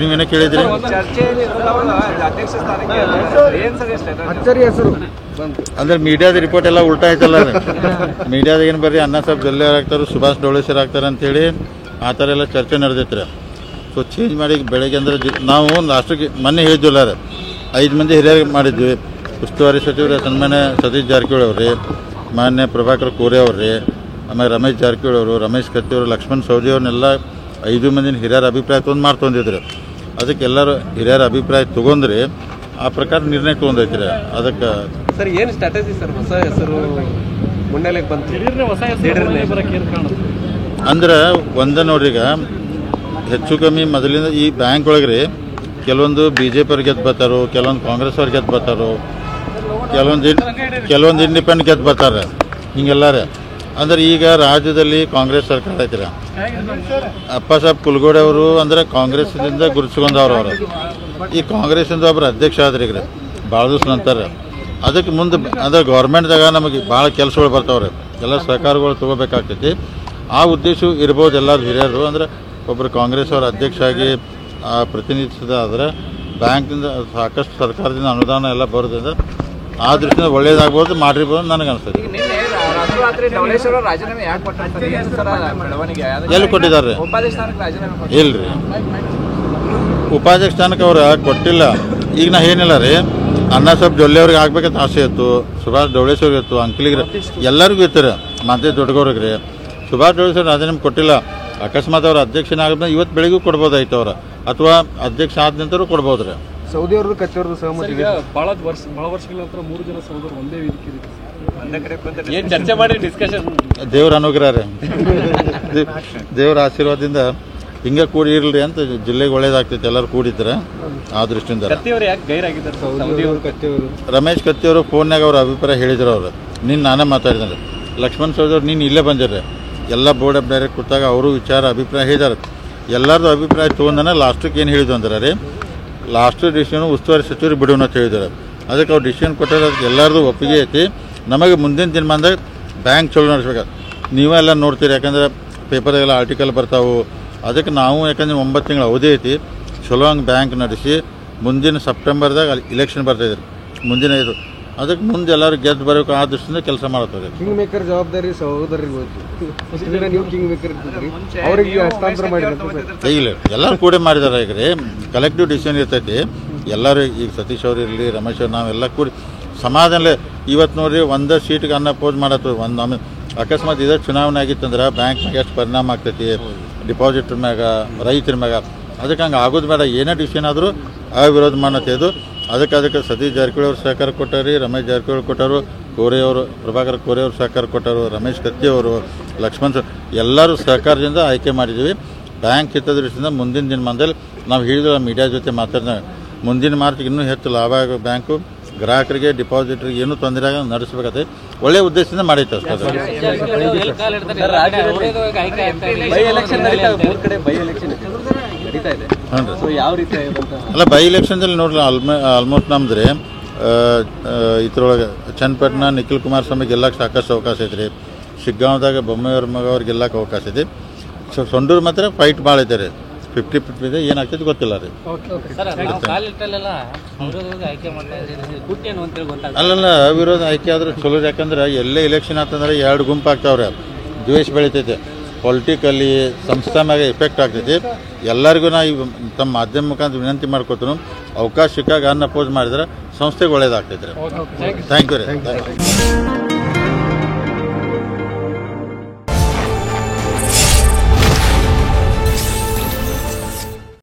ನೀವೇನ ಕೇಳಿದ್ರಿ? ಅಂದ್ರೆ ಮೀಡಿಯಾದ ರಿಪೋರ್ಟ್ ಎಲ್ಲ ಉಲ್ಟಾ ಆಯ್ತಲ್ಲ. ಮೀಡಿಯಾದ ಏನು ಬರ್ರಿ ಅಣ್ಣ ಸಾಹೇಬ್ ಜೊಲ್ಲೆ ಆಗ್ತಾರೆ, ಸುಭಾಷ್ ಡೋಳೆ ಸರ್ ಆಗ್ತಾರೆ ಅಂತೇಳಿ ಆ ಥರ ಎಲ್ಲ ಚರ್ಚೆ ನಡೆದೈತ್ರಿ. ಸೊ ಚೇಂಜ್ ಮಾಡಿ ಬೆಳಗ್ಗೆ ಅಂದ್ರೆ ನಾವು ಲಾಸ್ಟಿಗೆ ಮೊನ್ನೆ ಹೇಳಿದ್ವಲ್ಲ 5 ಮಂದಿ ಹಿರಿಯರು ಮಾಡಿದ್ವಿ. ಉಸ್ತುವಾರಿ ಸಚಿವರು ಸನ್ಮಾನ್ಯ ಸತೀಶ್ ಜಾರಕಿಹೊಳಿ ಅವ್ರಿ, ಮಾನ್ಯ ಪ್ರಭಾಕರ್ ಕೋರೆ ಅವ್ರಿ, ಆಮೇಲೆ ರಮೇಶ್ ಜಾರಕಿಹೊಳಿ ಅವರು, ರಮೇಶ್ ಕತ್ತಿ ಅವರು, ಲಕ್ಷ್ಮಣ್ ಸವದಿ ಅವ್ರನ್ನೆಲ್ಲ 5 ಮಂದಿನ ಹಿರಿಯರ ಅಭಿಪ್ರಾಯ ಮಾಡ್ತೊಂದಿದ್ರು. ಅದಕ್ಕೆ ಎಲ್ಲರೂ ಹಿರಿಯರ ಅಭಿಪ್ರಾಯ ತೊಗೊಂಡ್ರಿ ಆ ಪ್ರಕಾರ ನಿರ್ಣಯ ತೊಗೊಂಡೈತ್ರಿ. ಅದಕ್ಕೆ ಸರ್ ಏನು ಸ್ಟ್ರಾಟಜಿ ಸರ್ ಹೊಸ ಹೆಸರು ಮುನ್ನೆಲೆಗೆ ಬಂತು ಅಂದ್ರೆ ಒಂದ ನೋಡ್ರಿ, ಈಗ ಹೆಚ್ಚು ಕಮ್ಮಿ ಮೊದಲಿಂದ ಈ ಬ್ಯಾಂಕ್ ಒಳಗೆ ರೀ ಕೆಲವೊಂದು BJP ಅವ್ರು ಗೆದ್ದು ಬರ್ತಾರೋ, ಕೆಲವೊಂದು ಕಾಂಗ್ರೆಸ್ ಅವ್ರು ಗೆದ್ದು ಬರ್ತಾರೋ, ಕೆಲವೊಂದು ಇಂಡಿಪೆಂಡೆಂಟ್ ಗೆದ್ದು ಬರ್ತಾರೆ. ಹಿಂಗೆಲ್ಲಾರೆ ಅಂದ್ರೆ ಈಗ ರಾಜ್ಯದಲ್ಲಿ ಕಾಂಗ್ರೆಸ್ ಸರ್ಕಾರ ಐತಿರ. ಅಪ್ಪ ಸಾಹೇಬ್ ಕುಲಗೋಡೆ ಅವರು ಅಂದ್ರೆ ಕಾಂಗ್ರೆಸ್ನಿಂದ ಗುರುತಿಸ್ಕೊಂಡವ್ರು. ಅವರು ಈ ಕಾಂಗ್ರೆಸ್ಸಿಂದ ಒಬ್ಬರು ಅಧ್ಯಕ್ಷ ಆದ್ರಿ ಈಗ ಭಾಳ ದಿವಸ ನಂತರ. ಅದಕ್ಕೆ ಮುಂದೆ ಅಂದ್ರೆ ಗೌರ್ಮೆಂಟ್ದಾಗ ನಮಗೆ ಭಾಳ ಕೆಲಸಗಳು ಬರ್ತಾವ್ರಿ, ಎಲ್ಲ ಸಹಕಾರಗಳು ತೊಗೋಬೇಕಾಗ್ತೈತಿ. ಆ ಉದ್ದೇಶ ಇರ್ಬೋದು ಎಲ್ಲರೂ ಹಿರಿಯರು. ಅಂದ್ರೆ ಒಬ್ಬರು ಕಾಂಗ್ರೆಸ್ ಅವರ ಅಧ್ಯಕ್ಷ ಆಗಿ ಪ್ರತಿನಿಧಿಸಿದ ಆದರೆ ಬ್ಯಾಂಕಿಂದ ಸಾಕಷ್ಟು ಸರ್ಕಾರದಿಂದ ಅನುದಾನ ಎಲ್ಲ ಬರೋದ್ರಿಂದ ಆ ದೃಷ್ಟಿಯಿಂದ ಒಳ್ಳೇದಾಗ್ಬೋದು, ಮಾಡಿರ್ಬೋದು ನನಗೆ ಅನಿಸ್ತದೆ. ಎಲ್ಲಿ ಕೊಟ್ಟಿದ್ದಾರೆ? ಇಲ್ರಿ, ಉಪಾಧ್ಯಕ್ಷ ಸ್ಥಾನಕ್ಕೆ ಅವ್ರು ಕೊಟ್ಟಿಲ್ಲ. ಈಗ ನಾ ಏನಿಲ್ಲ ರೀ, ಅಣ್ಣ ಸಾಹೇಬ್ ಜೊಲ್ಲೆ ಅವ್ರಿಗೆ ಆಗ್ಬೇಕಂತ ಆಸೆ ಇತ್ತು, ಸುಭಾಷ್ ಡೌಳೇಶ್ವರಿಗೆ ಇತ್ತು, ಅಂಕಲಿಗೆ ಎಲ್ಲರಿಗೂ ಇತ್ತು, ಮಂತ್ರಿ ದೊಡ್ಡಗೌರಿಗೆ ರೀ. ಸುಭಾಷ್ ಡೌಳೇಶ್ವರ್ ರಾಜೀನಾಮೆ ಕೊಟ್ಟಿಲ್ಲ. ಅಕಸ್ಮಾತ್ ಅವ್ರ ಅಧ್ಯಕ್ಷನ ಆಗಿದ್ಮೇಲೆ ಇವತ್ತು ಬೆಳಿಗ್ಗೆ ಕೊಡ್ಬೋದಾಯ್ತು ಅವ್ರ, ಅಥವಾ ಅಧ್ಯಕ್ಷ ಆದ ನಂತರ ಕೊಡ್ಬೋದು ರೀ. ಸೌದಿ ಅವ್ರದ್ದು ಕಚ್ಚಿ ಅವ್ರದ್ದು ಸಹಮತಿ ಭಾಳ ವರ್ಷಗಳ ನಂತರ 3 ಜನ ಸಹೋದರರು ಒಂದೇ ವೇದಿಕೆ ಏನು ಚರ್ಚೆ ಮಾಡಿ ಡಿಸ್ಕಷನ್. ದೇವ್ರ ಅನುಗ್ರಹ ರೀ, ದೇವ್ರ ಆಶೀರ್ವಾದದಿಂದ ಹಿಂಗೆ ಕೂಡಿ ಇರಲಿ ಅಂತ ಜಿಲ್ಲೆಗೆ ಒಳ್ಳೇದಾಗ್ತೈತೆ ಎಲ್ಲರೂ ಕೂಡಿದ್ರೆ. ಆ ದೃಷ್ಟಿಯಿಂದ ರಮೇಶ್ ಕತ್ತಿ ಅವರು ಫೋನ್ಯಾಗ ಅವ್ರ ಅಭಿಪ್ರಾಯ ಹೇಳಿದ್ರು. ಅವರು ನಾನೇ ಮಾತಾಡಿದ್ರೆ ಲಕ್ಷ್ಮಣ್ ಸವದಿ ಅವ್ರು ಇಲ್ಲೇ ಬಂದಿರ್ರಿ, ಎಲ್ಲ ಬೋರ್ಡ್ ಆಫ್ ಡೈರೆಕ್ಟ್ ಕೂತಾಗ ಅವರು ವಿಚಾರ ಅಭಿಪ್ರಾಯ ಹೇಳಿದಾರೆ. ಎಲ್ಲರದು ಅಭಿಪ್ರಾಯ ತೊಗೊಂಡನ ಲಾಸ್ಟಿಗೆ ಏನು ಹೇಳಿದ್ರು ಅಂದ್ರೆ ರೀ, ಲಾಸ್ಟ್ ಡಿಸಿಷನ್ ಉಸ್ತುವಾರಿ ಸಚಿವರಿಗೆ ಬಿಡೋಣ ಅಂತ ಹೇಳಿದ್ದಾರೆ. ಅದಕ್ಕೆ ಅವ್ರು ಡಿಸಿಷನ್ ಕೊಟ್ಟಾರೆ, ಅದಕ್ಕೆ ಎಲ್ಲರದು ಒಪ್ಪಿಗೆ ಐತಿ. ನಮಗೆ ಮುಂದಿನ ದಿನಮಾನದಾಗ ಬ್ಯಾಂಕ್ ಚಲೋ ನಡೆಸ್ಬೇಕು. ನೀವೆಲ್ಲ ನೋಡ್ತೀರಿ, ಯಾಕಂದ್ರೆ ಪೇಪರ್ಗೆಲ್ಲ ಆರ್ಟಿಕಲ್ ಬರ್ತಾವೆ. ಅದಕ್ಕೆ ನಾವು ಯಾಕಂದ್ರೆ 9 ತಿಂಗಳ ಅವಧಿ ಐತಿ, ಚಲೋ ಹಂಗೆ ಬ್ಯಾಂಕ್ ನಡೆಸಿ ಮುಂದಿನ ಸೆಪ್ಟೆಂಬರ್ದಾಗ ಅಲ್ಲಿ ಇಲೆಕ್ಷನ್ ಬರ್ತಾಯಿದ್ರು ಮುಂದಿನ ಇದು. ಅದಕ್ಕೆ ಮುಂದೆ ಎಲ್ಲರೂ ಗೆದ್ದು ಬರಬೇಕು ಆ ದೃಷ್ಟಿಯಿಂದ ಕೆಲಸ ಮಾಡ್ತಾರೆ. ಕಿಂಗ್ ಮೇಕರ್ ಜವಾಬ್ದಾರಿ ಸಹೋದರಿಗೆ ನೀವು ಕಿಂಗ್ ಮೇಕರ್ ಅವರಿಗೆ ಹಸ್ತಾಂತರ ಮಾಡಿದ್ರೆ ಇಲ್ಲ, ಎಲ್ಲರೂ ಕೂಡ ಮಾಡಿದ್ದಾರೆ. ಈಗ ರೀ ಕಲೆಕ್ಟಿವ್ ಡಿಸಿಷನ್ ಇರ್ತೈತಿ. ಎಲ್ಲರೂ ಈಗ ಸತೀಶ್ ಅವ್ರು ಇರಲಿ, ರಮೇಶ್ ಅವ್ರು, ನಾವೆಲ್ಲ ಕೂಡಿ ಸಮಾಧಾನಲೇ ಇವತ್ತು ನೋಡ್ರಿ ಒಂದೇ ಸೀಟ್ಗೆ ಅಪೋಸ್ ಮಾಡತ್ತು. ಆಮೇಲೆ ಅಕಸ್ಮಾತ್ ಇದೇ ಚುನಾವಣೆ ಆಗಿತ್ತಂದ್ರೆ ಬ್ಯಾಂಕ್ನಾಗ ಎಷ್ಟು ಪರಿಣಾಮ ಆಗ್ತೈತಿ, ಡಿಪಾಸಿಟ್ರ್ ಮ್ಯಾಗ, ರೈತರ ಮ್ಯಾಗ. ಅದಕ್ಕೆ ಹಂಗೆ ಆಗೋದು ಬೇಡ. ಏನೇ ಡಿಸಿಷನ್ ಆದರೂ ಅವಿರೋಧ ಮಾಡತ್ತೇದು. ಅದಕ್ಕೆ ಸತೀಶ್ ಜಾರಕಿಹೊಳಿ ಅವ್ರು ಸಹಕಾರ ಕೊಟ್ಟಾರಿ, ರಮೇಶ್ ಜಾರಕಿಹೊಳಿ ಕೊಟ್ಟರು, ಕೋರೆ ಅವರು, ಪ್ರಭಾಕರ್ ಕೋರೆ ಅವರು ಸಹಕಾರ ಕೊಟ್ಟರು, ರಮೇಶ್ ಕತ್ತಿ ಅವರು, ಲಕ್ಷ್ಮಣ್ ಎಲ್ಲರೂ ಸಹಕಾರದಿಂದ ಆಯ್ಕೆ ಮಾಡಿದ್ದೀವಿ. ಬ್ಯಾಂಕ್ ಹಿತದೃಷ್ಟಿಯಿಂದ ಮುಂದಿನ ದಿನಮಾನದಲ್ಲಿ ನಾವು ಹೇಳಿದ್ರೆ ಮೀಡಿಯಾ ಜೊತೆ ಮಾತಾಡಿದ ಮುಂದಿನ ಮಾರ್ಚ್ಗೆ ಇನ್ನೂ ಹೆಚ್ಚು ಲಾಭ ಆಗೋ ಬ್ಯಾಂಕು ಗ್ರಾಹಕರಿಗೆ, ಡಿಪಾಸಿಟ್ರಿಗೆ ಏನೂ ತೊಂದರೆ ಆಗ ನಡೆಸಬೇಕಾದ್ರೆ ಒಳ್ಳೆಯ ಉದ್ದೇಶದಿಂದ ಮಾಡೈತೆ ಅಷ್ಟೇ. ಅಲ್ಲ, ಬೈ ಎಲೆಕ್ಷನ್ದಲ್ಲಿ ನೋಡ್ರಿ ಆಲ್ಮೋಸ್ಟ್ ನಮ್ದು ರೀ ಇದ್ರೊಳಗೆ ಚನ್ನಪಟ್ಟಣ ನಿಖಿಲ್ ಕುಮಾರಸ್ವಾಮಿ ಗೆಲ್ಲಕ್ಕೆ ಸಾಕಷ್ಟು ಅವಕಾಶ ಐತ್ರಿ. ಶಿಗ್ಗಾಂವದಾಗ ಬೊಮ್ಮೆಯವ್ರ ಮಗ ಅವ್ರಿಗೆ ಗೆಲ್ಲಕ್ಕೆ ಅವಕಾಶ ಐತಿ. ಸೊಂಡೂರು ಮಾತ್ರ ಫೈಟ್ ಭಾಳ ಐತೆ ರೀ, 50-50 ಇದೆ. ಏನಾಗ್ತೈತೆ ಗೊತ್ತಿಲ್ಲ ರೀ. ಅಲ್ಲಲ್ಲ, ಅವಿರೋಧ ಆಯ್ಕೆ ಆದ್ರೆ ಚಲೋ. ಯಾಕಂದ್ರೆ ಎಲ್ಲೇ ಎಲೆಕ್ಷನ್ ಆತಂದ್ರೆ 2 ಗುಂಪು ಆಗ್ತಾವ್ರೆ, ದ್ವೇಷ ಬೆಳಿತೈತೆ, ಪೊಲಿಟಿಕಲ್ಲಿ ಸಂಸ್ಥೆ ಮ್ಯಾಗ ಎಫೆಕ್ಟ್ ಆಗ್ತೈತಿ. ಎಲ್ಲರಿಗೂ ನಾ ಈಗ ತಮ್ಮ ಮಾಧ್ಯಮ ಮುಖಾಂತರ ವಿನಂತಿ ಮಾಡ್ಕೊತೀನಿ, ಅವಕಾಶ ಸಿಕ್ಕಾಗ ಅಪೋಸ್ ಮಾಡಿದ್ರೆ ಸಂಸ್ಥೆಗೆ ಒಳ್ಳೇದಾಗ್ತೈತೆ ರೀ. ಥ್ಯಾಂಕ್ ಯು ರೀ.